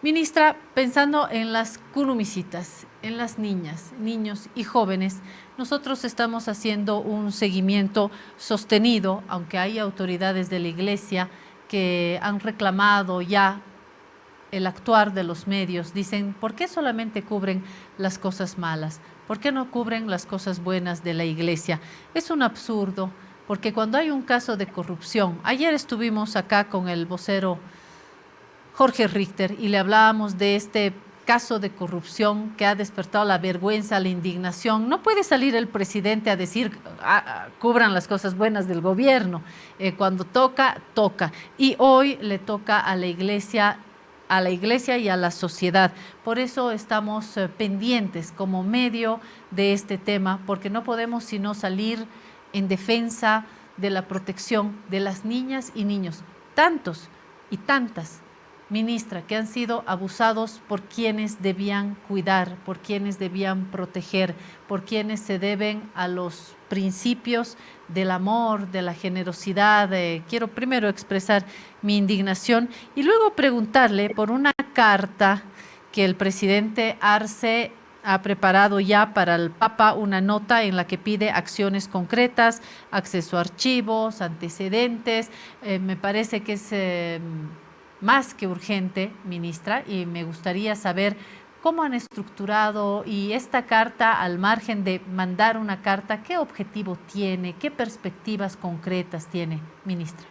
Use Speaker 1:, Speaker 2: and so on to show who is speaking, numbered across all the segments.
Speaker 1: Ministra, pensando en las kunumisitas, en las niñas, niños y jóvenes, nosotros estamos haciendo un seguimiento sostenido, aunque hay autoridades de la Iglesia que han reclamado ya el actuar de los medios. Dicen, ¿por qué solamente cubren las cosas malas? ¿Por qué no cubren las cosas buenas de la Iglesia? Es un absurdo, porque cuando hay un caso de corrupción, ayer estuvimos acá con el vocero Jorge Richter y le hablábamos de este caso de corrupción que ha despertado la vergüenza, la indignación. No puede salir el presidente a decir cubran las cosas buenas del gobierno. Cuando toca, toca. Y hoy le toca a la Iglesia y a la sociedad. Por eso estamos pendientes como medio de este tema, porque no podemos sino salir en defensa de la protección de las niñas y niños, tantos y tantas, ministra, que han sido abusados por quienes debían cuidar, por quienes debían proteger, por quienes se deben a los principios del amor, de la generosidad. Quiero primero expresar mi indignación y luego preguntarle por una carta que el presidente Arce ha preparado ya para el Papa, una nota en la que pide acciones concretas, acceso a archivos, antecedentes. Me parece que es más que urgente, ministra, y me gustaría saber cómo han estructurado y esta carta, al margen de mandar una carta, ¿qué objetivo tiene? ¿Qué perspectivas concretas tiene, ministra?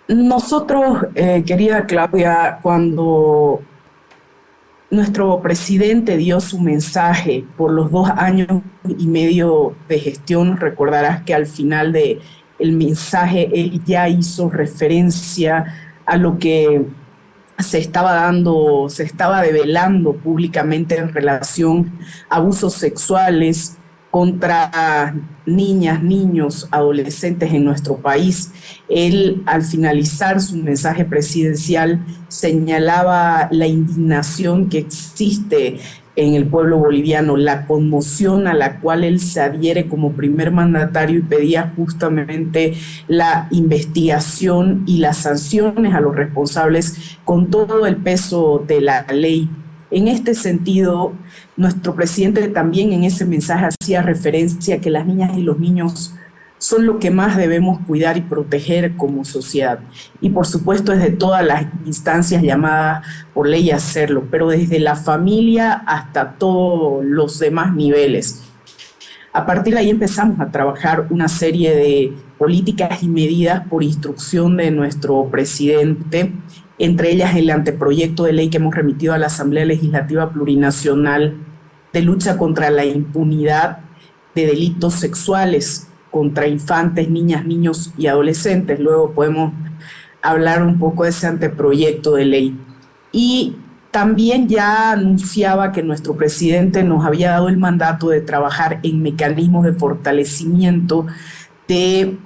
Speaker 2: Nosotros, querida Claudia, cuando nuestro presidente dio su mensaje por los 2 años y medio de gestión, recordarás que al final de el mensaje él ya hizo referencia a lo que se estaba develando públicamente en relación a abusos sexuales contra niñas, niños, adolescentes en nuestro país. Él, al finalizar su mensaje presidencial, señalaba la indignación que existe en el pueblo boliviano, la conmoción a la cual él se adhiere como primer mandatario y pedía justamente la investigación y las sanciones a los responsables con todo el peso de la ley. En este sentido, nuestro presidente también en ese mensaje hacía referencia a que las niñas y los niños son lo que más debemos cuidar y proteger como sociedad. Y por supuesto desde todas las instancias llamadas por ley a hacerlo, pero desde la familia hasta todos los demás niveles. A partir de ahí empezamos a trabajar una serie de políticas y medidas por instrucción de nuestro presidente, entre ellas el anteproyecto de ley que hemos remitido a la Asamblea Legislativa Plurinacional de lucha contra la impunidad de delitos sexuales contra infantes, niñas, niños y adolescentes. Luego podemos hablar un poco de ese anteproyecto de ley. Y también ya anunciaba que nuestro presidente nos había dado el mandato de trabajar en mecanismos de fortalecimiento de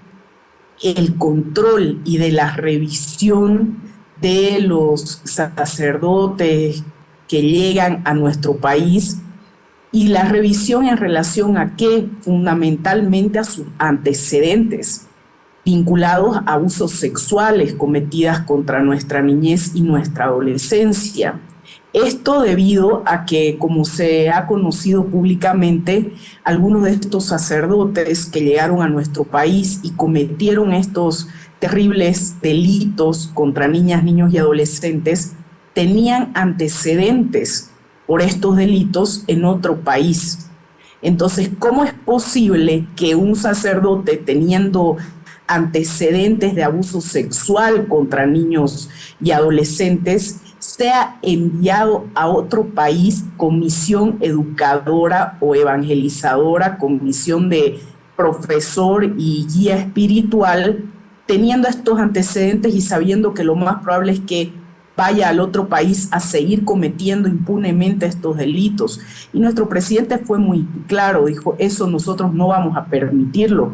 Speaker 2: el control y de la revisión de los sacerdotes que llegan a nuestro país, y la revisión en relación a qué, fundamentalmente a sus antecedentes vinculados a abusos sexuales cometidas contra nuestra niñez y nuestra adolescencia. Esto debido a que, como se ha conocido públicamente, algunos de estos sacerdotes que llegaron a nuestro país y cometieron estos terribles delitos contra niñas, niños y adolescentes tenían antecedentes por estos delitos en otro país. Entonces, ¿cómo es posible que un sacerdote teniendo antecedentes de abuso sexual contra niños y adolescentes sea enviado a otro país con misión educadora o evangelizadora, con misión de profesor y guía espiritual, teniendo estos antecedentes y sabiendo que lo más probable es que vaya al otro país a seguir cometiendo impunemente estos delitos? Y nuestro presidente fue muy claro, dijo, eso nosotros no vamos a permitirlo.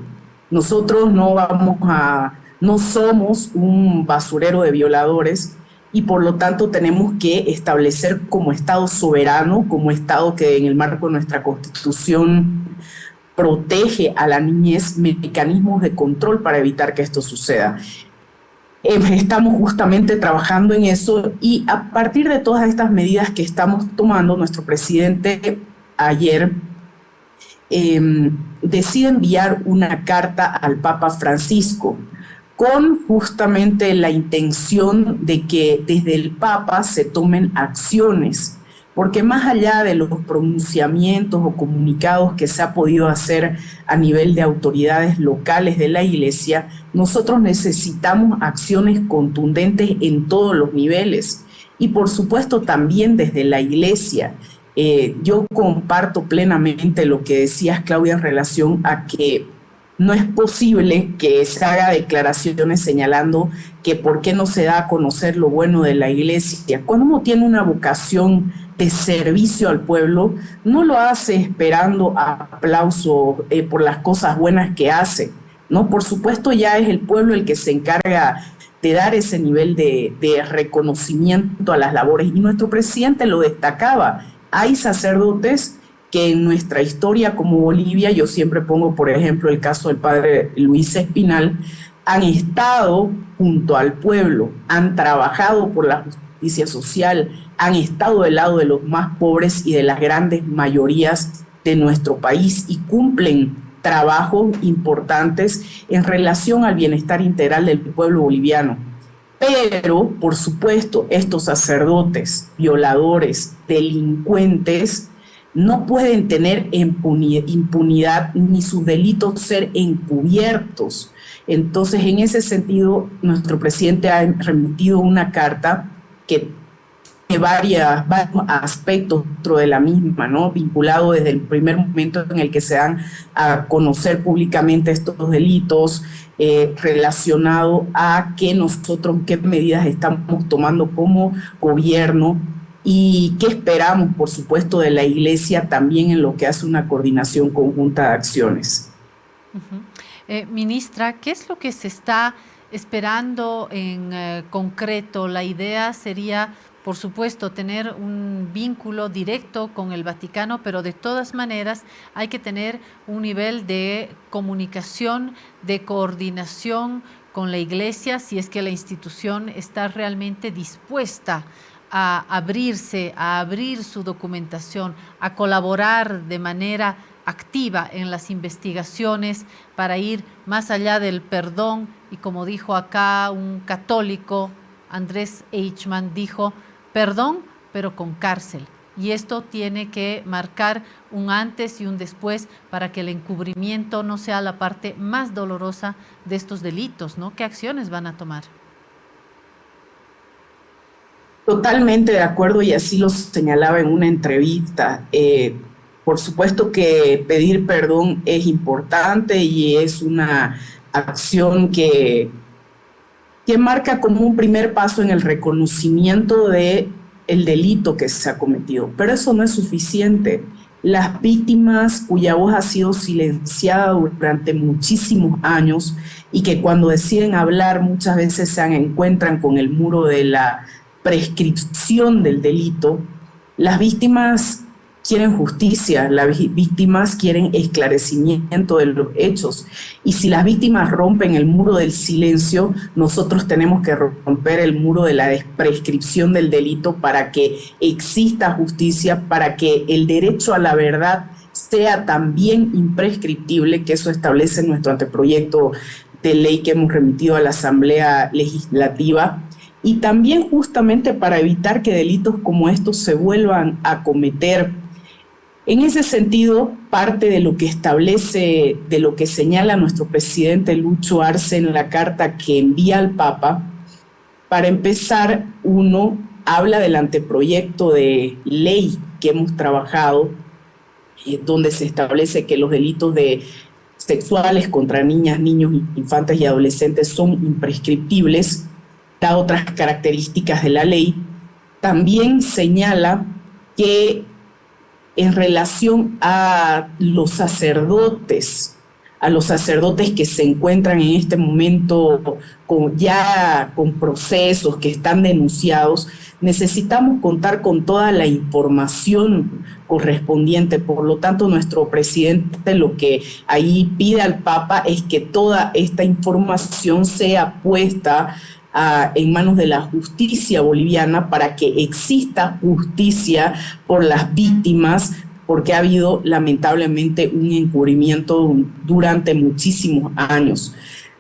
Speaker 2: Nosotros no somos un basurero de violadores y por lo tanto tenemos que establecer como Estado soberano, como Estado que en el marco de nuestra Constitución protege a la niñez, mecanismos de control para evitar que esto suceda. Estamos justamente trabajando en eso y a partir de todas estas medidas que estamos tomando, nuestro presidente ayer decide enviar una carta al Papa Francisco con justamente la intención de que desde el Papa se tomen acciones, porque más allá de los pronunciamientos o comunicados que se ha podido hacer a nivel de autoridades locales de la Iglesia, nosotros necesitamos acciones contundentes en todos los niveles y por supuesto también desde la Iglesia. Yo comparto plenamente lo que decías, Claudia, en relación a que no es posible que se haga declaraciones señalando que por qué no se da a conocer lo bueno de la Iglesia. Cuando uno tiene una vocación de servicio al pueblo, no lo hace esperando aplauso por las cosas buenas que hace, ¿no? Por supuesto, ya es el pueblo el que se encarga de dar ese nivel de reconocimiento a las labores. Y nuestro presidente lo destacaba. Hay sacerdotes que en nuestra historia como Bolivia, yo siempre pongo por ejemplo el caso del padre Luis Espinal, han estado junto al pueblo, han trabajado por la justicia social, han estado del lado de los más pobres y de las grandes mayorías de nuestro país y cumplen trabajos importantes en relación al bienestar integral del pueblo boliviano. Pero, por supuesto, estos sacerdotes, violadores, delincuentes, no pueden tener impunidad ni sus delitos ser encubiertos. Entonces, en ese sentido, nuestro presidente ha remitido una carta que tiene varios aspectos dentro de la misma, ¿no? Vinculado desde el primer momento en el que se dan a conocer públicamente estos delitos, relacionado a qué medidas estamos tomando como gobierno y qué esperamos, por supuesto, de la Iglesia también en lo que hace una coordinación conjunta de acciones.
Speaker 1: Ministra, ¿qué es lo que se está esperando en concreto? La idea sería, por supuesto, tener un vínculo directo con el Vaticano, pero de todas maneras hay que tener un nivel de comunicación, de coordinación con la Iglesia, si es que la institución está realmente dispuesta a abrirse, a abrir su documentación, a colaborar de manera activa en las investigaciones para ir más allá del perdón. Y como dijo acá un católico, Andrés Eichmann, dijo, perdón, pero con cárcel. Y esto tiene que marcar un antes y un después para que el encubrimiento no sea la parte más dolorosa de estos delitos, ¿no? ¿Qué acciones van a tomar?
Speaker 2: Totalmente de acuerdo y así lo señalaba en una entrevista. Por supuesto que pedir perdón es importante y es una acción que marca como un primer paso en el reconocimiento de el delito que se ha cometido. Pero eso no es suficiente. Las víctimas cuya voz ha sido silenciada durante muchísimos años y que cuando deciden hablar muchas veces se encuentran con el muro de la prescripción del delito, las víctimas quieren justicia, las víctimas quieren esclarecimiento de los hechos. Y si las víctimas rompen el muro del silencio, nosotros tenemos que romper el muro de la prescripción del delito para que exista justicia, para que el derecho a la verdad sea también imprescriptible, que eso establece nuestro anteproyecto de ley que hemos remitido a la Asamblea Legislativa. Y también justamente para evitar que delitos como estos se vuelvan a cometer. En ese sentido, parte de lo que establece, de lo que señala nuestro presidente Lucho Arce en la carta que envía al Papa, para empezar, uno habla del anteproyecto de ley que hemos trabajado, donde se establece que los delitos sexuales contra niñas, niños, infantes y adolescentes son imprescriptibles, da otras características de la ley. También señala que en relación a los sacerdotes, a los sacerdotes que se encuentran en este momento ya con procesos que están denunciados, necesitamos contar con toda la información correspondiente. Por lo tanto, nuestro presidente lo que ahí pide al Papa es que toda esta información sea puesta en manos de la justicia boliviana para que exista justicia por las víctimas, porque ha habido lamentablemente un encubrimiento durante muchísimos años.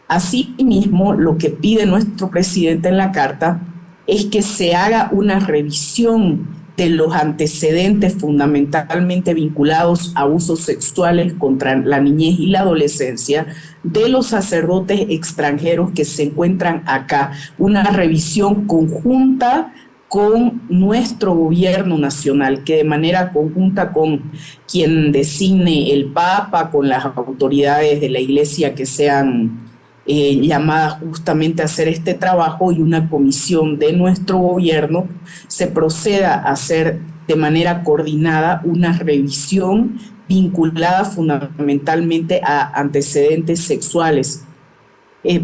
Speaker 2: Asimismo, lo que pide nuestro presidente en la carta es que se haga una revisión de los antecedentes fundamentalmente vinculados a abusos sexuales contra la niñez y la adolescencia de los sacerdotes extranjeros que se encuentran acá, una revisión conjunta con nuestro gobierno nacional, que de manera conjunta con quien designe el Papa, con las autoridades de la Iglesia que sean llamadas justamente a hacer este trabajo, y una comisión de nuestro gobierno se proceda a hacer de manera coordinada una revisión vinculada fundamentalmente a antecedentes sexuales,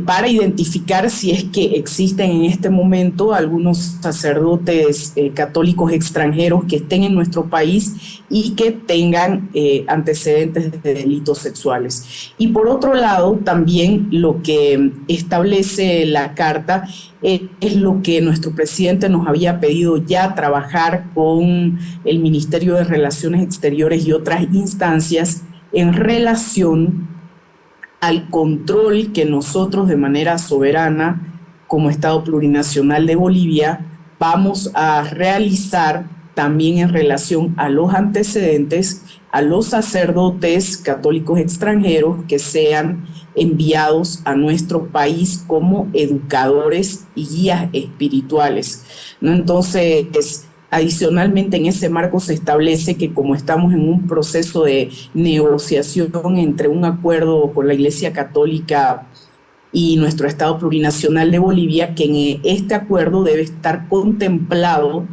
Speaker 2: para identificar si es que existen en este momento algunos sacerdotes católicos extranjeros que estén en nuestro país y que tengan antecedentes de delitos sexuales. Y por otro lado, también lo que establece la carta es lo que nuestro presidente nos había pedido ya, trabajar con el Ministerio de Relaciones Exteriores y otras instancias en relación al control que nosotros de manera soberana, como Estado plurinacional de Bolivia, vamos a realizar también en relación a los antecedentes, a los sacerdotes católicos extranjeros que sean enviados a nuestro país como educadores y guías espirituales, ¿no? Entonces, adicionalmente, en ese marco se establece que, como estamos en un proceso de negociación entre un acuerdo con la Iglesia Católica y nuestro Estado plurinacional de Bolivia, que en este acuerdo debe estar contemplado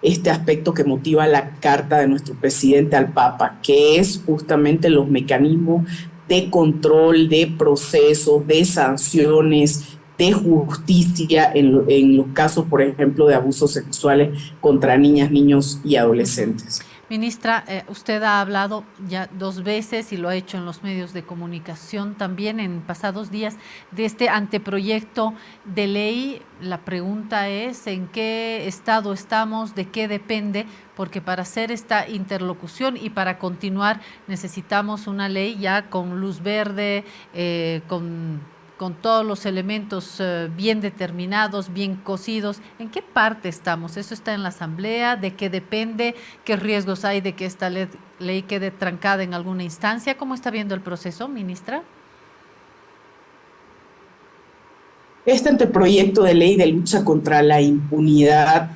Speaker 2: este aspecto que motiva la carta de nuestro presidente al Papa, que es justamente los mecanismos de control, de procesos, de sanciones, de justicia en los casos, por ejemplo, de abusos sexuales contra niñas, niños y adolescentes.
Speaker 1: Ministra, usted ha hablado ya 2 veces y lo ha hecho en los medios de comunicación también en pasados días de este anteproyecto de ley. La pregunta es, ¿en qué estado estamos? ¿De qué depende? Porque para hacer esta interlocución y para continuar necesitamos una ley ya con luz verde, con todos los elementos bien determinados, bien cosidos. ¿En qué parte estamos? ¿Eso está en la Asamblea? ¿De qué depende? ¿Qué riesgos hay de que esta ley quede trancada en alguna instancia? ¿Cómo está viendo el proceso, ministra?
Speaker 2: Este anteproyecto de ley de lucha contra la impunidad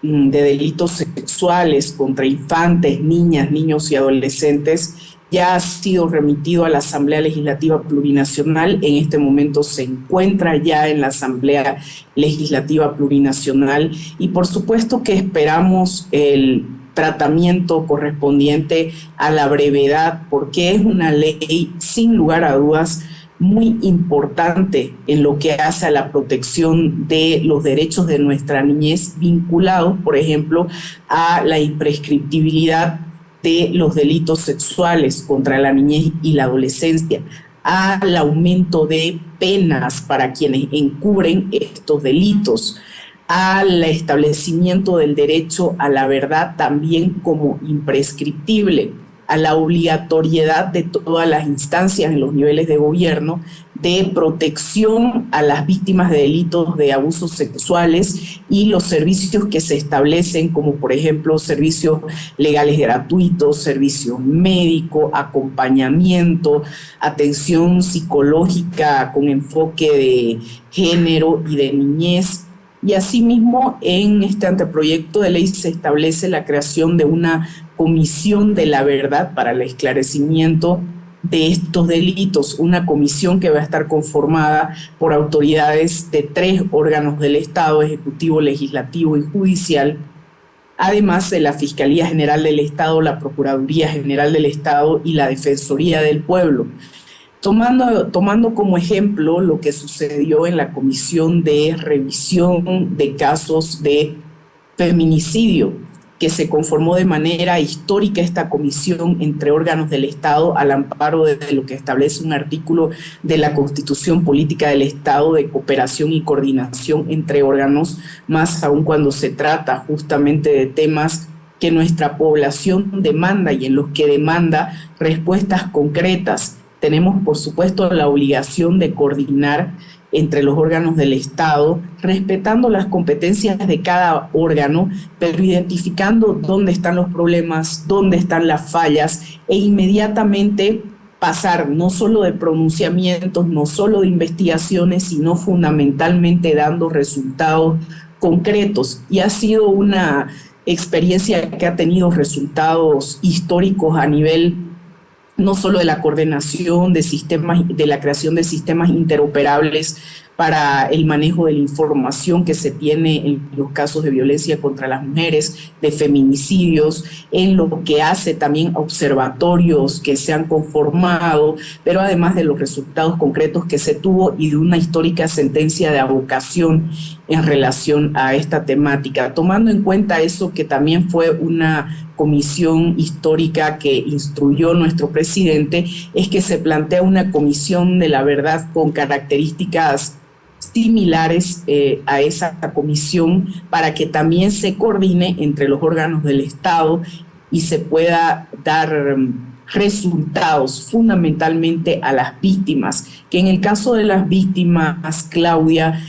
Speaker 2: de delitos sexuales contra infantes, niñas, niños y adolescentes ya ha sido remitido a la Asamblea Legislativa Plurinacional. En este momento se encuentra ya en la Asamblea Legislativa Plurinacional y por supuesto que esperamos el tratamiento correspondiente a la brevedad, porque es una ley sin lugar a dudas muy importante en lo que hace a la protección de los derechos de nuestra niñez, vinculados, por ejemplo, a la imprescriptibilidad de los delitos sexuales contra la niñez y la adolescencia, al aumento de penas para quienes encubren estos delitos, al establecimiento del derecho a la verdad también como imprescriptible, a la obligatoriedad de todas las instancias en los niveles de gobierno de protección a las víctimas de delitos de abusos sexuales y los servicios que se establecen, como por ejemplo servicios legales gratuitos, servicios médicos, acompañamiento, atención psicológica con enfoque de género y de niñez. Y asimismo, en este anteproyecto de ley se establece la creación de una comisión de la verdad para el esclarecimiento de estos delitos, una comisión que va a estar conformada por autoridades de 3 órganos del Estado: Ejecutivo, Legislativo y Judicial, además de la Fiscalía General del Estado, la Procuraduría General del Estado y la Defensoría del Pueblo. Tomando como ejemplo lo que sucedió en la Comisión de Revisión de Casos de Feminicidio, que se conformó de manera histórica esta comisión entre órganos del Estado al amparo de lo que establece un artículo de la Constitución Política del Estado de cooperación y coordinación entre órganos, más aún cuando se trata justamente de temas que nuestra población demanda y en los que demanda respuestas concretas. Tenemos, por supuesto, la obligación de coordinar entre los órganos del Estado, respetando las competencias de cada órgano, pero identificando dónde están los problemas, dónde están las fallas e inmediatamente pasar no solo de pronunciamientos, no solo de investigaciones, sino fundamentalmente dando resultados concretos. Y ha sido una experiencia que ha tenido resultados históricos a nivel no solo de la coordinación de sistemas, de la creación de sistemas interoperables para el manejo de la información que se tiene en los casos de violencia contra las mujeres, de feminicidios, en lo que hace también observatorios que se han conformado, pero además de los resultados concretos que se tuvo y de una histórica sentencia de avocación en relación a esta temática, tomando en cuenta eso que también fue una comisión histórica que instruyó nuestro presidente, es que se plantea una comisión de la verdad con características similares a esa comisión para que también se coordine entre los órganos del Estado y se pueda dar resultados fundamentalmente a las víctimas, que en el caso de las víctimas, Claudia,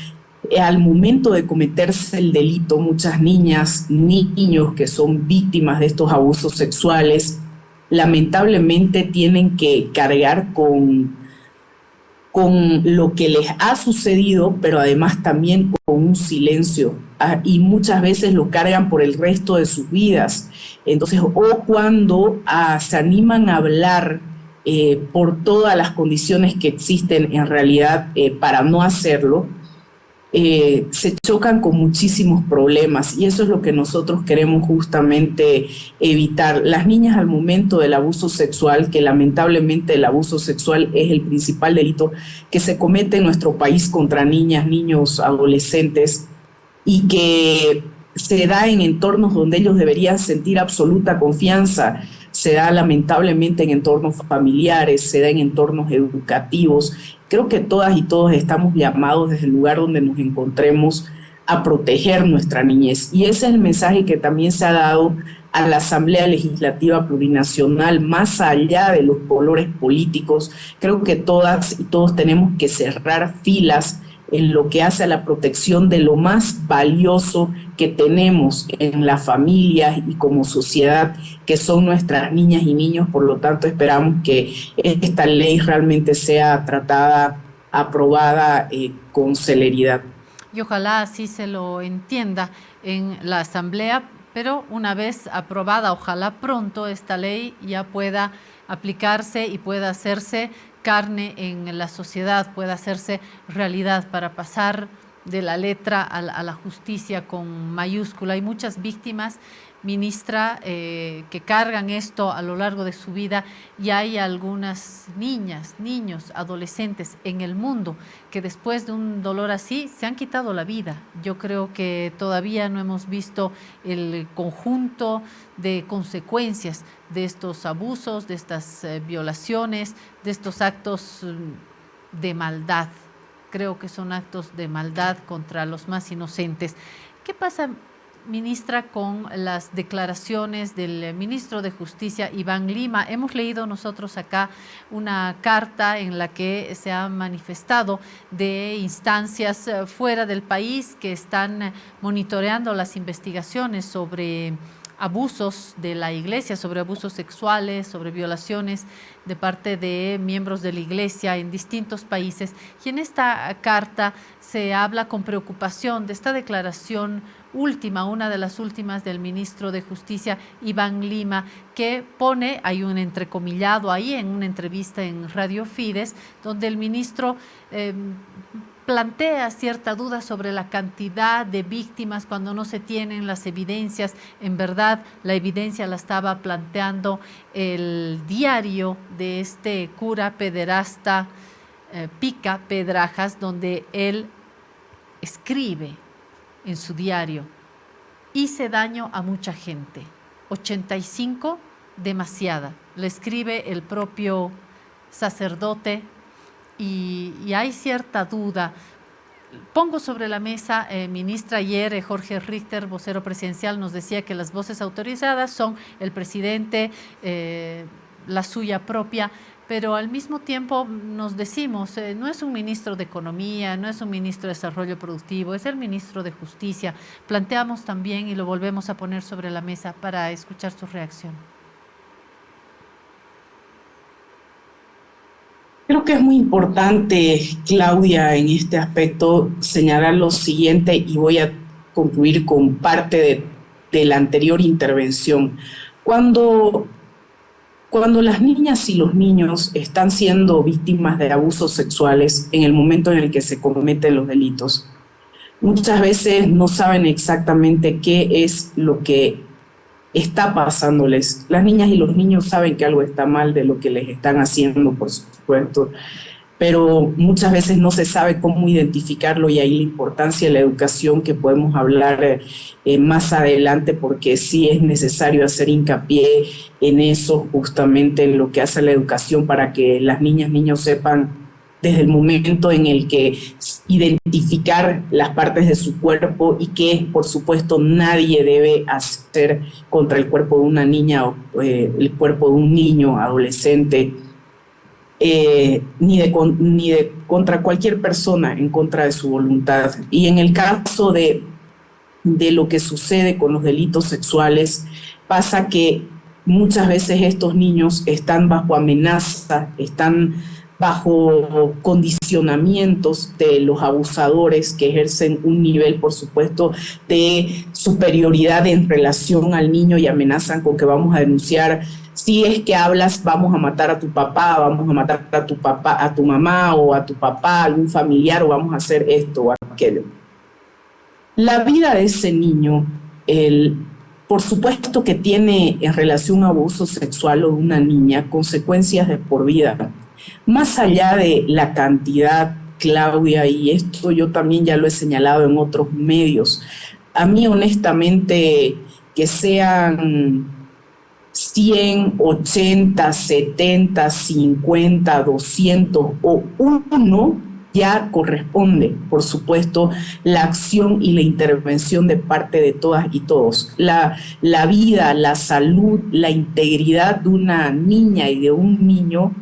Speaker 2: al momento de cometerse el delito, muchas niñas, niños que son víctimas de estos abusos sexuales, lamentablemente tienen que cargar con lo que les ha sucedido, pero además también con un silencio, y muchas veces lo cargan por el resto de sus vidas. Entonces, o cuando se animan a hablar por todas las condiciones que existen en realidad para no hacerlo, se chocan con muchísimos problemas y eso es lo que nosotros queremos justamente evitar. Las niñas al momento del abuso sexual, que lamentablemente el abuso sexual es el principal delito que se comete en nuestro país contra niñas, niños, adolescentes y que se da en entornos donde ellos deberían sentir absoluta confianza, se da lamentablemente en entornos familiares, se da en entornos educativos. Creo que todas y todos estamos llamados desde el lugar donde nos encontremos a proteger nuestra niñez. Y ese es el mensaje que también se ha dado a la Asamblea Legislativa Plurinacional, más allá de los colores políticos. Creo que todas y todos tenemos que cerrar filas en lo que hace a la protección de lo más valioso que tenemos en la familia y como sociedad, que son nuestras niñas y niños. Por lo tanto, esperamos que esta ley realmente sea tratada, aprobada con celeridad.
Speaker 1: Y ojalá así se lo entienda en la Asamblea, pero una vez aprobada, ojalá pronto esta ley ya pueda aplicarse y pueda hacerse carne en la sociedad, pueda hacerse realidad para pasar de la letra a la justicia con mayúscula. Hay muchas víctimas, ministra, que cargan esto a lo largo de su vida y hay algunas niñas, niños, adolescentes en el mundo que después de un dolor así se han quitado la vida. Yo creo que todavía no hemos visto el conjunto de consecuencias de estos abusos, de estas violaciones, de estos actos de maldad. Creo que son actos de maldad contra los más inocentes. ¿Qué pasa, ministra, con las declaraciones del ministro de Justicia, Iván Lima? Hemos leído nosotros acá una carta en la que se ha manifestado de instancias fuera del país que están monitoreando las investigaciones sobre abusos de la iglesia, sobre abusos sexuales, sobre violaciones de parte de miembros de la iglesia en distintos países. Y en esta carta se habla con preocupación de esta declaración última, una de las últimas del ministro de Justicia, Iván Lima, que pone, hay un entrecomillado ahí en una entrevista en Radio Fides, donde el ministro plantea cierta duda sobre la cantidad de víctimas cuando no se tienen las evidencias. En verdad, la evidencia la estaba planteando el diario de este cura pederasta Pica Pedrajas, donde él escribe en su diario: hice daño a mucha gente, 85, demasiada. Le escribe el propio sacerdote y hay cierta duda. Pongo sobre la mesa, ministra, ayer Jorge Richter, vocero presidencial, nos decía que las voces autorizadas son el presidente, la suya propia, pero al mismo tiempo nos decimos, no es un ministro de Economía, no es un ministro de Desarrollo Productivo, es el ministro de Justicia. Planteamos también y lo volvemos a poner sobre la mesa para escuchar su reacción.
Speaker 2: Creo que es muy importante, Claudia, en este aspecto señalar lo siguiente, y voy a concluir con parte de la anterior intervención. Cuando las niñas y los niños están siendo víctimas de abusos sexuales en el momento en el que se cometen los delitos, muchas veces no saben exactamente qué es lo que está pasándoles. Las niñas y los niños saben que algo está mal de lo que les están haciendo, por supuesto, pero muchas veces no se sabe cómo identificarlo, y ahí la importancia de la educación, que podemos hablar más adelante, porque sí es necesario hacer hincapié en eso, justamente en lo que hace la educación, para que las niñas y niños sepan desde el momento en el que identificar las partes de su cuerpo, y que, por supuesto, nadie debe hacer contra el cuerpo de una niña o el cuerpo de un niño, adolescente, ni de contra cualquier persona en contra de su voluntad. Y en el caso de lo que sucede con los delitos sexuales, pasa que muchas veces estos niños están bajo amenaza, están bajo condicionamientos de los abusadores, que ejercen un nivel, por supuesto, de superioridad en relación al niño, y amenazan con que vamos a denunciar. Si es que hablas, vamos a matar a tu papá, vamos a matar a tu papá, a tu mamá o a tu papá, a algún familiar, o vamos a hacer esto o aquello. La vida de ese niño, por supuesto que tiene en relación a abuso sexual o de una niña consecuencias de por vida. Más allá de la cantidad, Claudia, y esto yo también ya lo he señalado en otros medios, a mí honestamente que sean 100, 80, 70, 50, 200 o 1, ya corresponde, por supuesto, la acción y la intervención de parte de todas y todos. La vida, la salud, la integridad de una niña y de un niño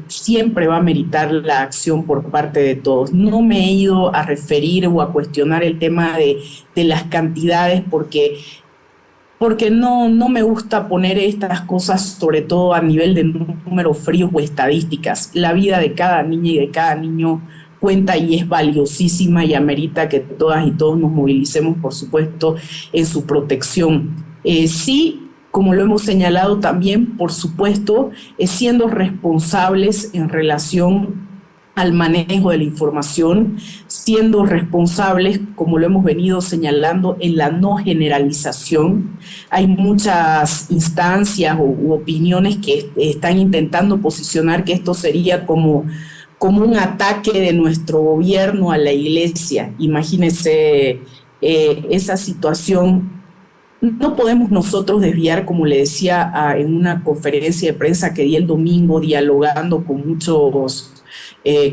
Speaker 2: siempre va a meritar la acción por parte de todos. No me he ido a referir o a cuestionar el tema de las cantidades, porque no me gusta poner estas cosas, sobre todo a nivel de números fríos o estadísticas. La vida de cada niña y de cada niño cuenta y es valiosísima, y amerita que todas y todos nos movilicemos, por supuesto, en su protección. Sí, como lo hemos señalado también, por supuesto, siendo responsables en relación al manejo de la información, siendo responsables, como lo hemos venido señalando, en la no generalización. Hay muchas instancias u opiniones que están intentando posicionar que esto sería como un ataque de nuestro gobierno a la iglesia. Imagínense esa situación. No podemos nosotros desviar, como le decía en una conferencia de prensa que di el domingo, dialogando con muchos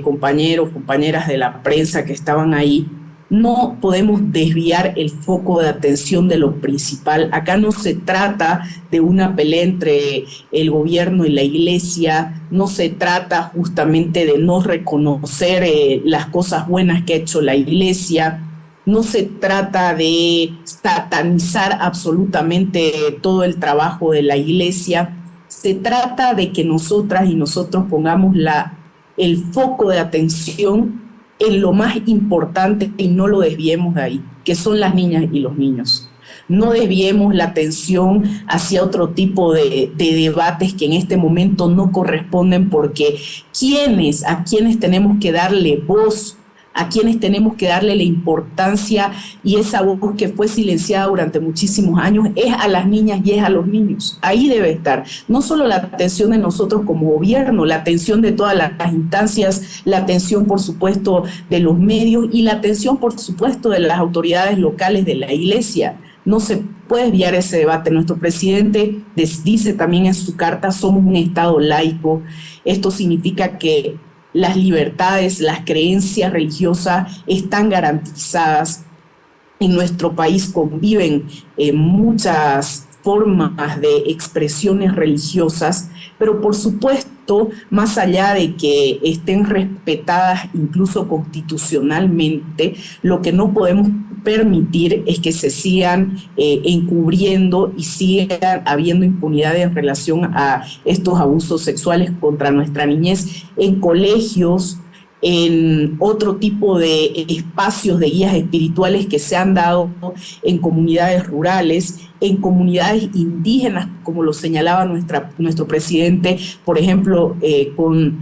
Speaker 2: compañeros, compañeras de la prensa que estaban ahí. No podemos desviar el foco de atención de lo principal. Acá no se trata de una pelea entre el gobierno y la iglesia, no se trata justamente de no reconocer las cosas buenas que ha hecho la iglesia, no se trata de satanizar absolutamente todo el trabajo de la iglesia. Se trata de que nosotras y nosotros pongamos el foco de atención en lo más importante y no lo desviemos de ahí, que son las niñas y los niños. No desviemos la atención hacia otro tipo de debates que en este momento no corresponden, porque a quienes tenemos que darle voz a quienes tenemos que darle la importancia y esa voz que fue silenciada durante muchísimos años es a las niñas y es a los niños. Ahí debe estar no solo la atención de nosotros como gobierno, la atención de todas las instancias, la atención por supuesto de los medios y la atención por supuesto de las autoridades locales de la iglesia. No se puede desviar ese debate. Nuestro presidente dice también en su carta, somos un Estado laico. Esto significa que las libertades, las creencias religiosas están garantizadas. En nuestro país conviven muchas formas de expresiones religiosas, pero por supuesto, más allá de que estén respetadas incluso constitucionalmente, lo que no podemos permitir es que se sigan encubriendo y siga habiendo impunidad en relación a estos abusos sexuales contra nuestra niñez en colegios, en otro tipo de espacios de guías espirituales que se han dado en comunidades rurales, en comunidades indígenas, como lo señalaba nuestro presidente, por ejemplo, con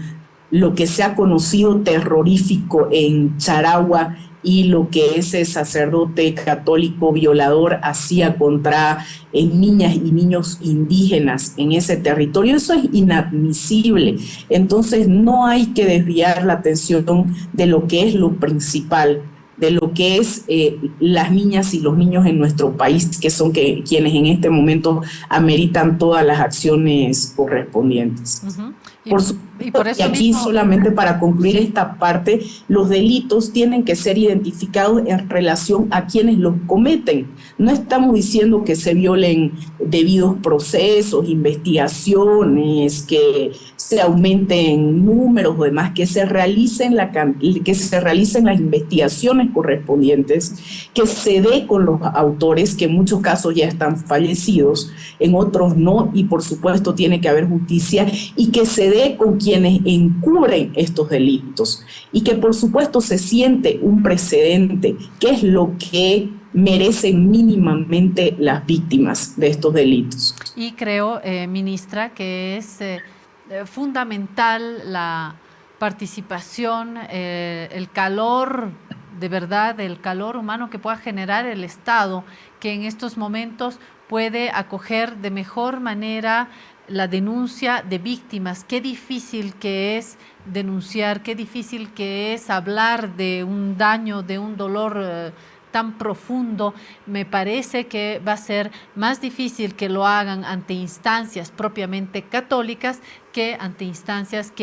Speaker 2: lo que se ha conocido terrorífico en Charagua y lo que ese sacerdote católico violador hacía contra niñas y niños indígenas en ese territorio. Eso es inadmisible. Entonces no hay que desviar la atención de lo que es lo principal, de lo que es las niñas y los niños en nuestro país, que son quienes en este momento ameritan todas las acciones correspondientes.
Speaker 1: Uh-huh.
Speaker 2: Y por aquí mismo, solamente para concluir esta parte, los delitos tienen que ser identificados en relación a quienes los cometen. No estamos diciendo que se violen debidos procesos, investigaciones, que se aumenten números o demás, que se realicen las investigaciones correspondientes, que se dé con los autores, que en muchos casos ya están fallecidos, en otros no, y por supuesto tiene que haber justicia, y que se dé con quienes encubren estos delitos, y que por supuesto se siente un precedente, que es lo que merecen mínimamente las víctimas de estos delitos.
Speaker 1: Y creo, ministra, que es fundamental la participación, el calor, de verdad, el calor humano que pueda generar el Estado, que en estos momentos puede acoger de mejor manera la denuncia de víctimas. Qué difícil que es denunciar, qué difícil que es hablar de un daño, de un dolor tan profundo. Me parece que va a ser más difícil que lo hagan ante instancias propiamente católicas que ante instancias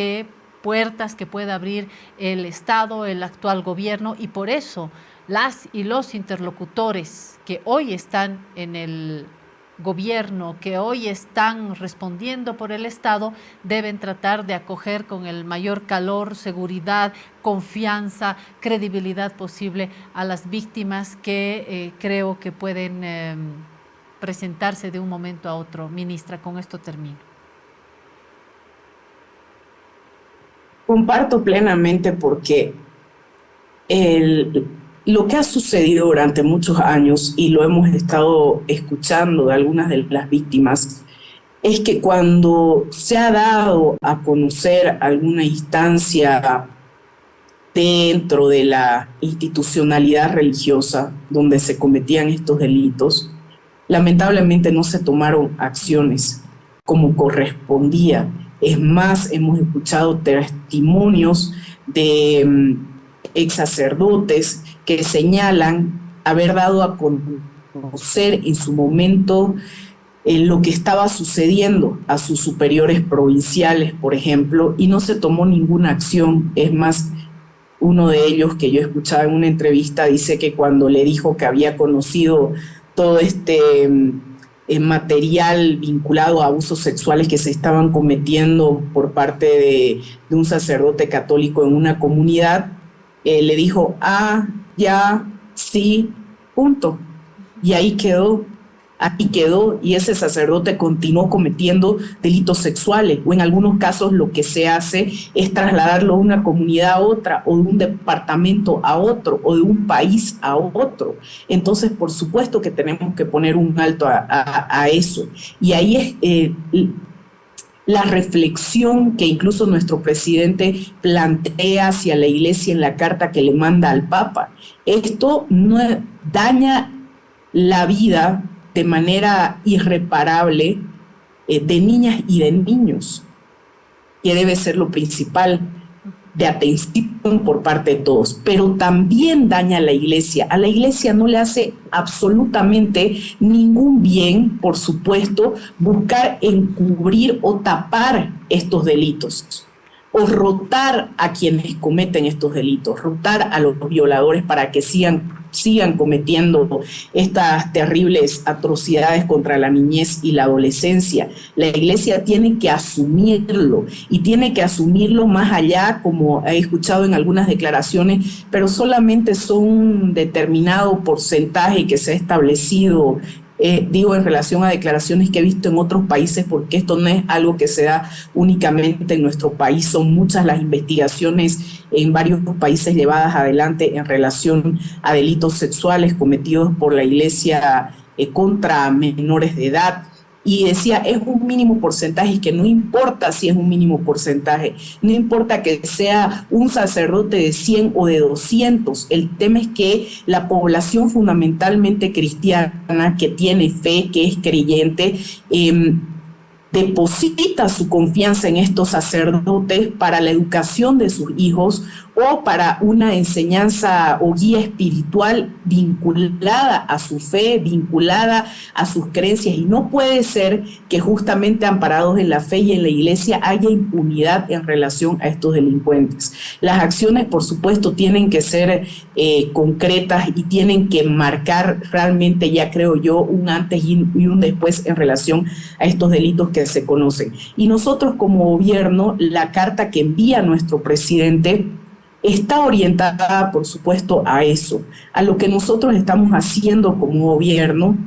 Speaker 1: puertas que pueda abrir el Estado, el actual gobierno, y por eso las y los interlocutores que hoy están en el gobierno, que hoy están respondiendo por el Estado, deben tratar de acoger con el mayor calor, seguridad, confianza, credibilidad posible a las víctimas que creo que pueden presentarse de un momento a otro. Ministra, con esto termino.
Speaker 2: Comparto plenamente porque lo que ha sucedido durante muchos años, y lo hemos estado escuchando de algunas de las víctimas, es que cuando se ha dado a conocer alguna instancia dentro de la institucionalidad religiosa donde se cometían estos delitos, lamentablemente no se tomaron acciones como correspondía. Es más, hemos escuchado testimonios de ex sacerdotes que señalan haber dado a conocer en su momento lo que estaba sucediendo a sus superiores provinciales, por ejemplo, y no se tomó ninguna acción. Es más, uno de ellos que yo escuchaba en una entrevista dice que cuando le dijo que había conocido todo este material vinculado a abusos sexuales que se estaban cometiendo por parte de un sacerdote católico en una comunidad, le dijo, ya, sí, punto. Y ahí quedó, y ese sacerdote continuó cometiendo delitos sexuales, o en algunos casos lo que se hace es trasladarlo de una comunidad a otra, o de un departamento a otro, o de un país a otro. Entonces, por supuesto que tenemos que poner un alto a eso. Y ahí es la reflexión que incluso nuestro presidente plantea hacia la Iglesia en la carta que le manda al Papa. Esto no daña la vida de manera irreparable de niñas y de niños, que debe ser lo principal de atención por parte de todos, pero también daña a la Iglesia. A la Iglesia no le hace absolutamente ningún bien, por supuesto, buscar encubrir o tapar estos delitos, o rotar a quienes cometen estos delitos, rotar a los violadores para que sigan cometiendo estas terribles atrocidades contra la niñez y la adolescencia. La Iglesia tiene que asumirlo, y tiene que asumirlo más allá, como he escuchado en algunas declaraciones, pero solamente son un determinado porcentaje que se ha establecido. Digo, en relación a declaraciones que he visto en otros países, porque esto no es algo que se da únicamente en nuestro país, son muchas las investigaciones en varios países llevadas adelante en relación a delitos sexuales cometidos por la Iglesia contra menores de edad. Y decía, es un mínimo porcentaje, y que no importa si es un mínimo porcentaje, no importa que sea un sacerdote de 100 o de 200, el tema es que la población fundamentalmente cristiana, que tiene fe, que es creyente, deposita su confianza en estos sacerdotes para la educación de sus hijos o para una enseñanza o guía espiritual vinculada a su fe, vinculada a sus creencias. Y no puede ser que justamente amparados en la fe y en la Iglesia haya impunidad en relación a estos delincuentes. Las acciones, por supuesto, tienen que ser concretas y tienen que marcar realmente, ya creo yo, un antes y un después en relación a estos delitos que se conocen. Y nosotros como gobierno, la carta que envía nuestro presidente está orientada, por supuesto, a eso, a lo que nosotros estamos haciendo como gobierno,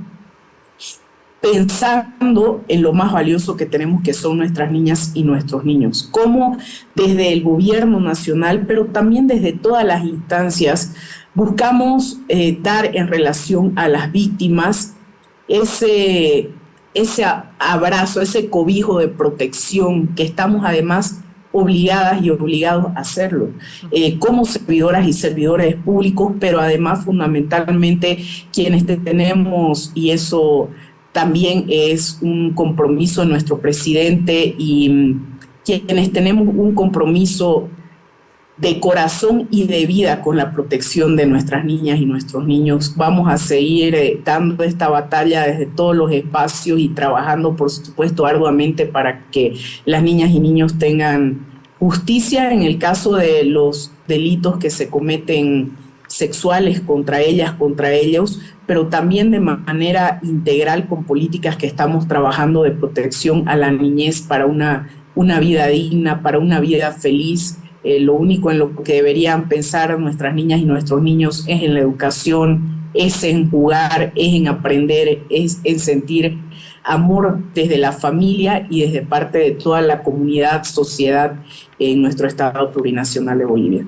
Speaker 2: pensando en lo más valioso que tenemos, que son nuestras niñas y nuestros niños. Cómo desde el gobierno nacional, pero también desde todas las instancias, buscamos dar en relación a las víctimas ese abrazo, ese cobijo de protección que estamos además obligadas y obligados a hacerlo, como servidoras y servidores públicos, pero además fundamentalmente quienes tenemos, y eso también es un compromiso de nuestro presidente, y quienes tenemos un compromiso de corazón y de vida con la protección de nuestras niñas y nuestros niños. Vamos a seguir dando esta batalla desde todos los espacios y trabajando, por supuesto, arduamente para que las niñas y niños tengan justicia en el caso de los delitos que se cometen sexuales contra ellas, contra ellos, pero también de manera integral con políticas que estamos trabajando de protección a la niñez para una vida digna, para una vida feliz. Lo único en lo que deberían pensar nuestras niñas y nuestros niños es en la educación, es en jugar, es en aprender, es en sentir amor desde la familia y desde parte de toda la comunidad, sociedad en nuestro Estado plurinacional de Bolivia.